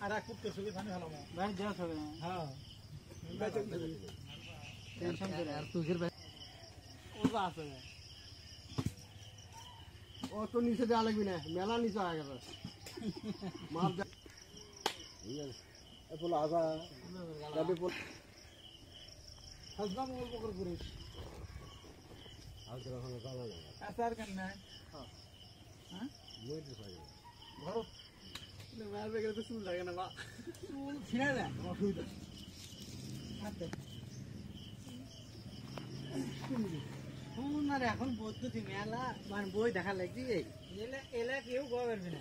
আর এক কুত্তে সুবি পানি হলো ভাই যা হবে হ্যাঁ টেনশন করে আর তুই ভাই ওটা আছে ও তো নিচে দেওয়া লাগবে না মেলা নিচে আগে গেছে মাপ যা এ বল আজা যাবে বল হাসবাম অল্প করে করিস আর তোরা হলো জানা না আসার কেন না হ্যাঁ মই তো পাই ঘর মারবে গেলে তো চুল লাগে না বা চুল ছিঁড়ে দেয় অসুবিধা হাতে শুন না রে এখন পদ্ধতি মেলা মানে বই দেখা লাগছি এলে এলে কেউ গোয়া পারবে না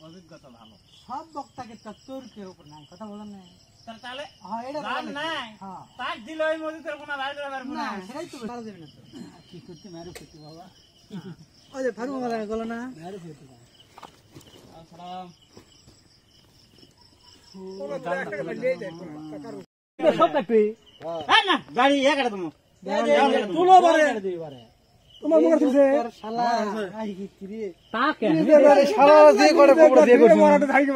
অভিজ্ঞতা ভালো সব বক্তাকে তোর কেউ উপর নাই কথা বলেন না তাহলে হ্যাঁ এটা দাম নাই হ্যাঁ তাক দিল ওই মজুদের কোনো বাইর করে পারবো না না সেটাই তো পারা যাবে না তো কি করতে মারু করতে বাবা ওই যে ফারুক মালা গেল না মারু করতে আসসালাম সব কাটবি হ্যাঁ না গাড়ি এ কাটা তুমি তুলো বারে তোমার মুখ দিছে শালা আই কি রে তা কেন শালা যে করে কোবড়া দিয়ে গেছে মারাটা থাকি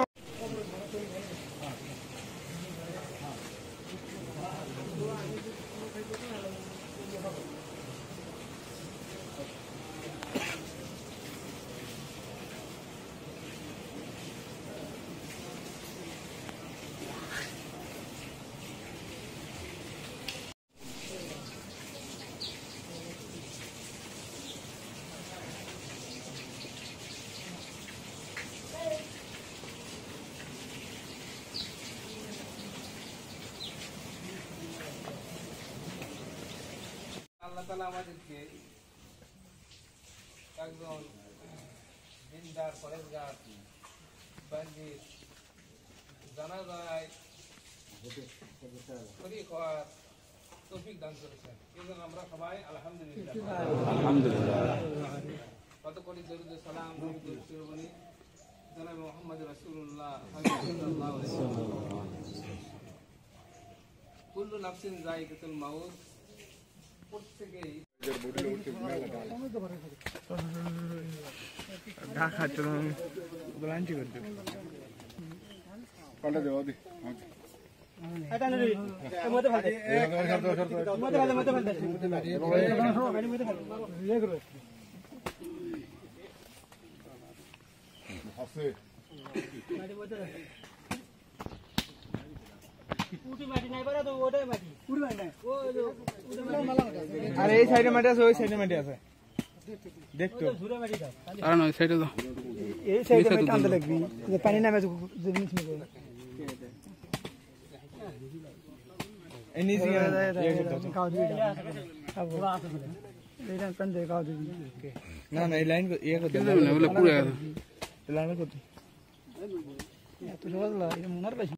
আল্লাহ তাআলা আমাদেরকে একজন দিনদার পরেজগার বান্দির জানাজায় শরীক হওয়ার তৌফিক দান করেছেন এজন্য আমরা সবাই আলহামদুলিল্লাহ কত কোটি দরুদ সালাম বলি জনাব মুহাম্মদ রাসূলুল্লাহ সাল্লাল্লাহু আলাইহি ওয়াসাল্লাম কুল্লু নাফসিন যায়িকাতুল মাউত ঢাকা চলুন ব্রাঞ্চি করতে পাল্টা দেওয়া দি এটা নে মতে ফেলতে মতে ফেলতে ইয়ে করো আছে মাটি মতে পুটি মাটি নাই পারে তো ওটাই মাটি পুটি মাটি নাই ও আরে এই সাইডে মাটি আছে ওই সাইডে মাটি আছে দেখতো ধুরে মাটি দাও আর না ওই সাইডে দাও এই সাইডে মাটি আনতে লাগবি যে পানি নামে জমিন ছিল এই নিচে কাউ দিবি এইটা পান দে কাউ দিবি না না এই লাইন ইয়ে করতে না বলে পুরো লাইন করতে এত সহজ লাগে মনার পাইছি